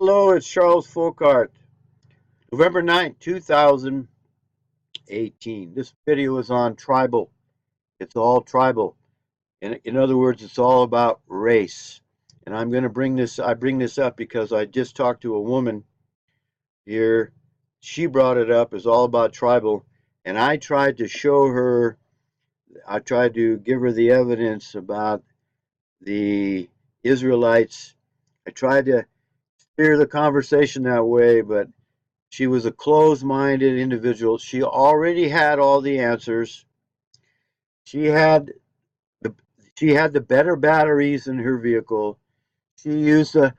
Hello, it's Charles Fockaert. November 9th, 2018. This video is on tribal. It's all tribal. In other words, it's all about race. And I'm going to bring this up because I just talked to a woman here. She brought it up. It's all about tribal. And I tried to give her the evidence about the Israelites. I tried to steer the conversation that way, but she was a closed-minded individual. She already had all the answers. She had the better batteries in her vehicle. She used a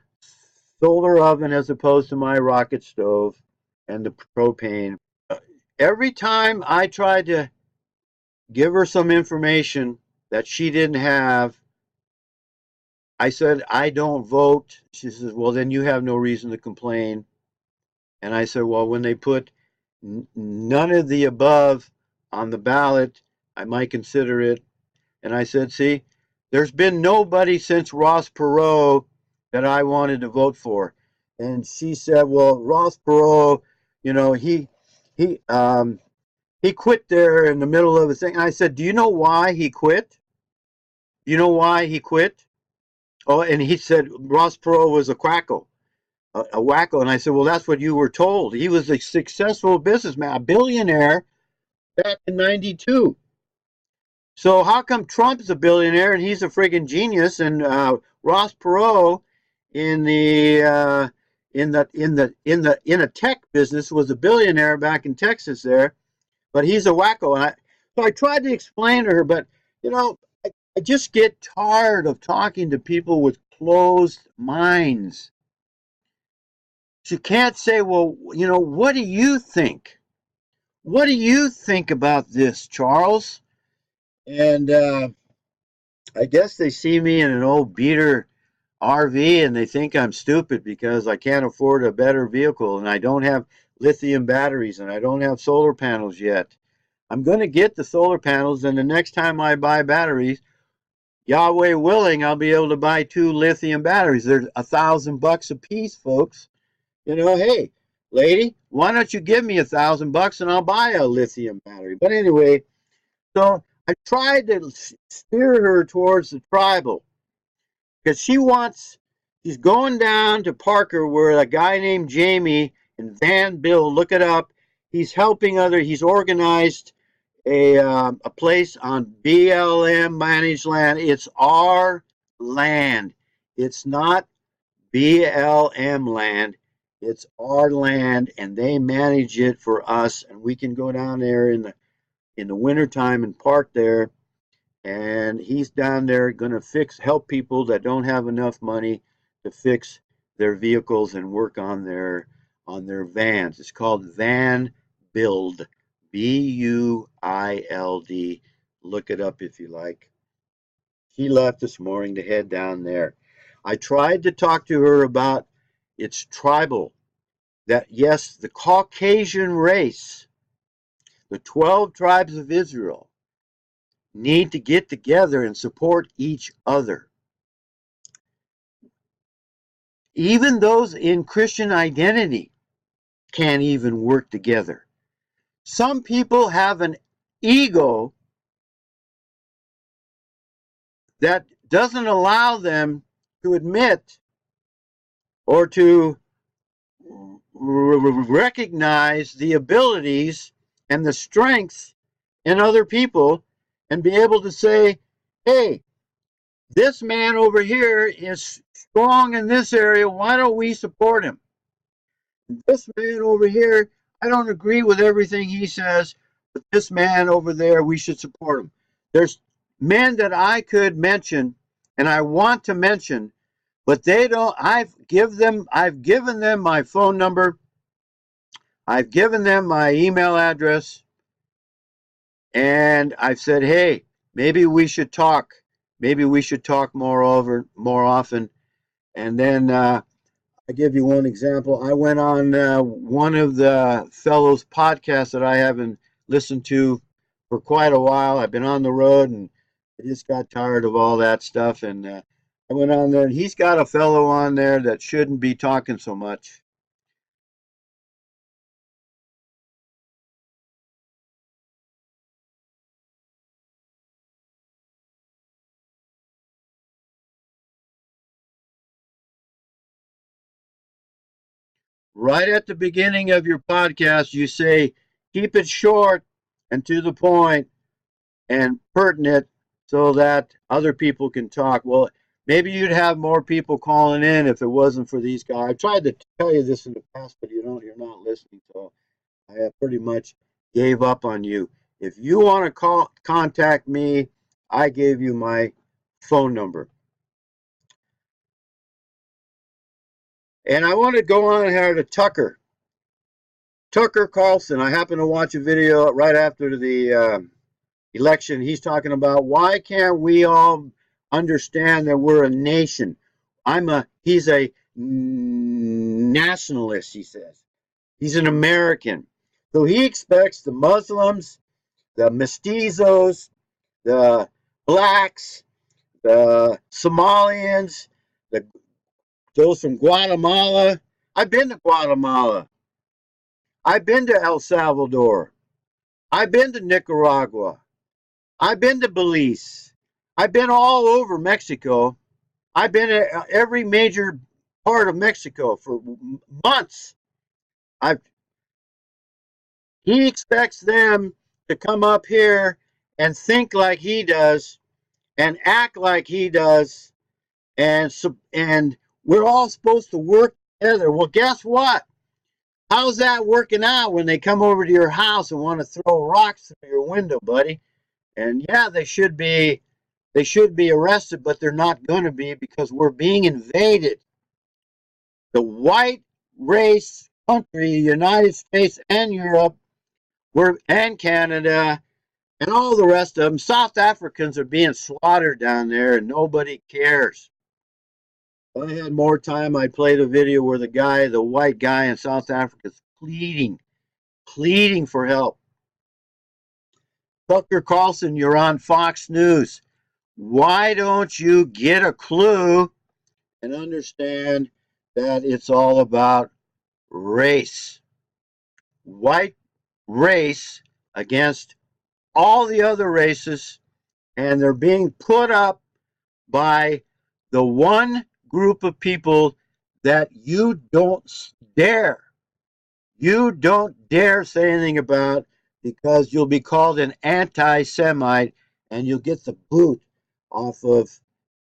solar oven as opposed to my rocket stove and the propane. Every time I tried to give her some information that she didn't have, I said, I don't vote. She says, well, then you have no reason to complain. And I said, well, when they put none of the above on the ballot, I might consider it. And I said, see, there's been nobody since Ross Perot that I wanted to vote for. And she said, well, Ross Perot, he quit there in the middle of the thing. I said, do you know why he quit? Do you know why he quit? Oh, and he said Ross Perot was a quacko, a wacko. And I said, well, that's what you were told. He was a successful businessman, a billionaire back in '92. So how come Trump's a billionaire and he's a friggin' genius, and Ross Perot in a tech business was a billionaire back in Texas there, but he's a wacko. And so I tried to explain to her, but I just get tired of talking to people with closed minds. She can't say, well, what do you think? What do you think about this, Charles? And I guess they see me in an old beater RV and they think I'm stupid because I can't afford a better vehicle and I don't have lithium batteries and I don't have solar panels yet. I'm going to get the solar panels, and the next time I buy batteries, Yahweh willing, I'll be able to buy 2 lithium batteries. They're $1,000 a piece, folks. Hey, lady, why don't you give me $1,000 and I'll buy a lithium battery? But anyway, so I tried to steer her towards the tribal because she's going down to Parker where a guy named Jamie in Van Bill, look it up, he's organized a place on BLM managed land. It's our land. It's not BLM land. It's our land, and they manage it for us. And we can go down there in the wintertime and park there. And he's down there going to help people that don't have enough money to fix their vehicles and work on their vans. It's called Van Build. Build. Look it up if you like. She left this morning to head down there. I tried to talk to her about it's tribal. That yes, the Caucasian race, the 12 tribes of Israel, need to get together and support each other. Even those in Christian identity can't even work together. Some people have an ego that doesn't allow them to admit or to recognize the abilities and the strengths in other people and be able to say, hey, this man over here is strong in this area. Why don't we support him? This man over here, I don't agree with everything he says, but this man over there, we should support him. There's men that I could mention and I want to mention, but they don't. I've given them my phone number. I've given them my email address, and I've said, hey, maybe we should talk. Maybe we should talk more often. And then I give you one example. I went on one of the fellows' podcasts that I haven't listened to for quite a while. I've been on the road and I just got tired of all that stuff. And I I went on there, and he's got a fellow on there that shouldn't be talking so much. Right at the beginning of your podcast, you say, keep it short and to the point and pertinent so that other people can talk. Well, maybe you'd have more people calling in if it wasn't for these guys. I tried to tell you this in the past, but you're not listening. So I have pretty much gave up on you. If you want to contact me, I gave you my phone number. And I want to go on here to Tucker Carlson. I happened to watch a video right after the election. He's talking about why can't we all understand that we're a nation. He's a nationalist, he says. He's an American. So he expects the Muslims, the mestizos, the blacks, the Somalians, those from Guatemala. I've been to Guatemala. I've been to El Salvador. I've been to Nicaragua. I've been to Belize. I've been all over Mexico. I've been at every major part of Mexico for months. He expects them to come up here and think like he does and act like he does, and we're all supposed to work together. Well, guess what? How's that working out when they come over to your house and want to throw rocks through your window, buddy? And yeah, they should be arrested, but they're not going to be because we're being invaded. The white race country, United States and Europe, and Canada, and all the rest of them, South Africans are being slaughtered down there, and nobody cares. If I had more time, I'd play the video where the white guy in South Africa is pleading for help. Tucker Carlson, you're on Fox News. Why don't you get a clue and understand that it's all about race? White race against all the other races, and they're being put up by the one group of people that you don't dare say anything about, because you'll be called an anti-Semite and you'll get the boot off of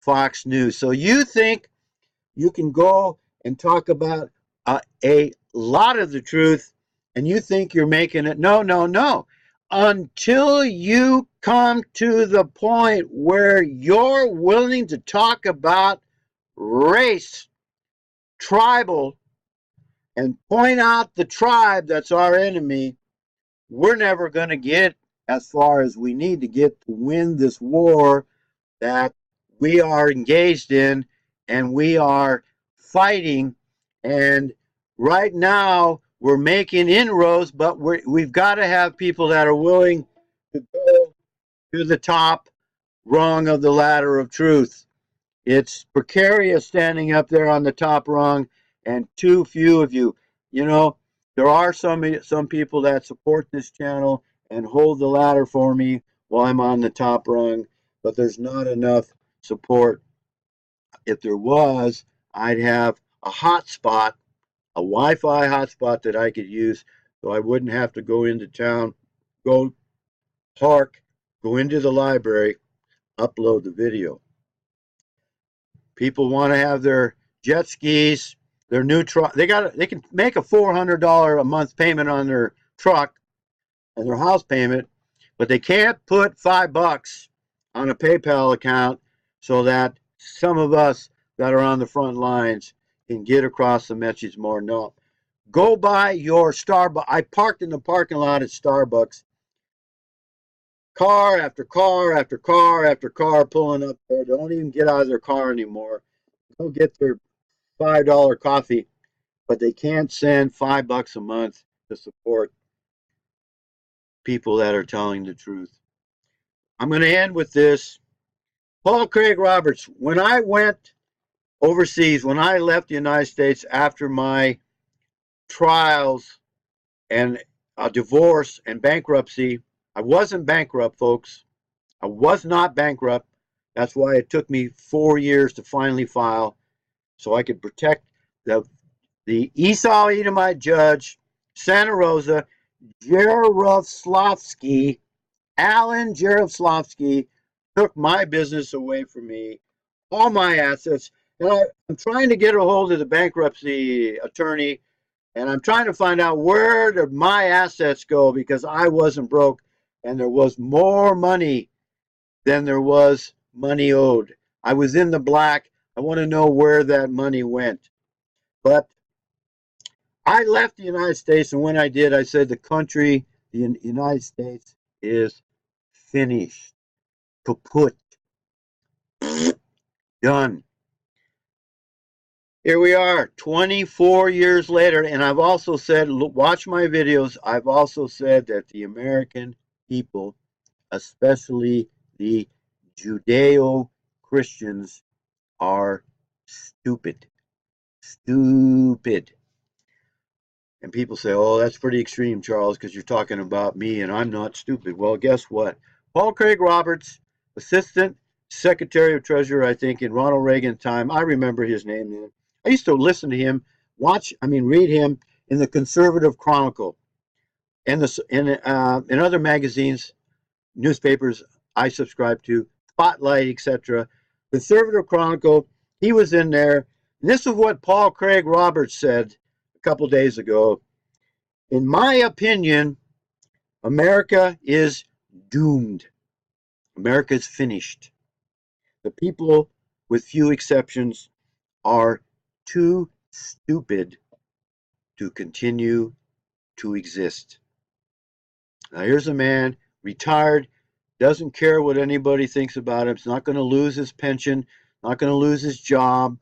Fox News. So you think you can go and talk about a lot of the truth, and you think you're making it. No. Until you come to the point where you're willing to talk about race, tribal, and point out the tribe that's our enemy, we're never going to get as far as we need to get to win this war that we are engaged in and we are fighting. And right now we're making inroads, but we've got to have people that are willing to go to the top rung of the ladder of truth. It's precarious standing up there on the top rung, and too few of you. You know, there are some people that support this channel and hold the ladder for me while I'm on the top rung, but there's not enough support. If there was, I'd have a hotspot, a Wi-Fi hotspot that I could use, so I wouldn't have to go into town, go park, go into the library, upload the video. People want to have their jet skis, their new truck. They can make a $400 a month payment on their truck and their house payment, but they can't put $5 on a PayPal account so that some of us that are on the front lines can get across the message more. No. Go buy your Starbucks. I parked in the parking lot at Starbucks. Car after car after car after car pulling up there. They don't even get out of their car anymore. Go get their $5 coffee, but they can't send $5 a month to support people that are telling the truth. I'm going to end with this. Paul Craig Roberts, when I went overseas. When I left the United States after my trials and a divorce and bankruptcy, I wasn't bankrupt, folks. I was not bankrupt. That's why it took me 4 years to finally file, so I could protect the Esau Edomite judge, Santa Rosa, Jaroslavsky, Alan Jaroslavsky, took my business away from me, all my assets. And I'm trying to get a hold of the bankruptcy attorney, and I'm trying to find out where did my assets go, because I wasn't broke and there was more money than there was money owed. I was in the black. I want to know where that money went. But I left the United States, and when I did, I said the country, the United States, is finished, kaput, done. Here we are, 24 years later, and I've also said, look, watch my videos, I've also said that the American people, especially the Judeo-Christians, are stupid. Stupid. And people say, oh, that's pretty extreme, Charles, because you're talking about me and I'm not stupid. Well, guess what? Paul Craig Roberts, Assistant Secretary of Treasury, I think, in Ronald Reagan's time. I remember his name then. I used to listen to him, read him in the Conservative Chronicle and in other magazines, newspapers I subscribe to, Spotlight, etc. Conservative Chronicle, he was in there. And this is what Paul Craig Roberts said a couple days ago. In my opinion, America is doomed. America is finished. The people, with few exceptions, are too stupid to continue to exist. Now here's a man, retired, doesn't care what anybody thinks about him. He's not going to lose his pension, not going to lose his job.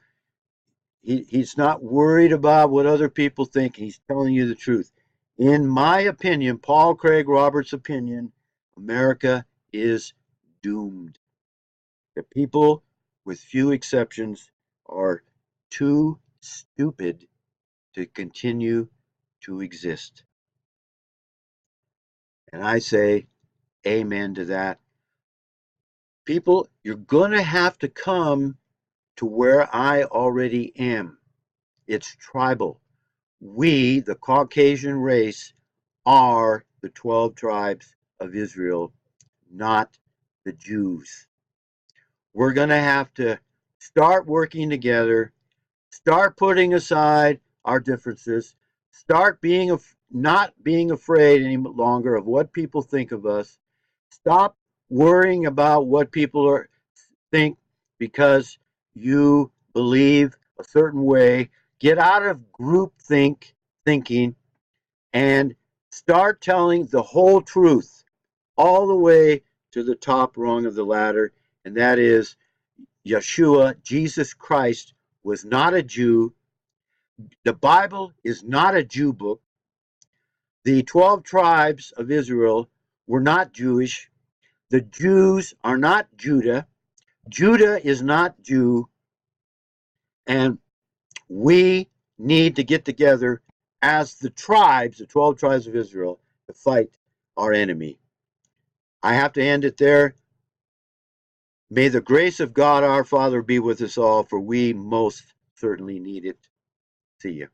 He's not worried about what other people think. He's telling you the truth. In my opinion, Paul Craig Roberts' opinion, America is doomed. The people, with few exceptions, are too stupid to continue to exist. And I say amen to that. People, you're going to have to come to where I already am. It's tribal. We, the Caucasian race, are the 12 tribes of Israel, not the Jews. We're going to have to start working together, start putting aside our differences, start not being afraid any longer of what people think of us, stop worrying about what people think because you believe a certain way. Get out of group thinking and start telling the whole truth all the way to the top rung of the ladder, and that is Yeshua, Jesus Christ, was not a Jew. The Bible is not a Jew book. The 12 tribes of Israel were not Jewish. The Jews are not Judah. Judah is not Jew. And we need to get together as the tribes, the 12 tribes of Israel, to fight our enemy. I have to end it there. May the grace of God our Father be with us all, for we most certainly need it. See you.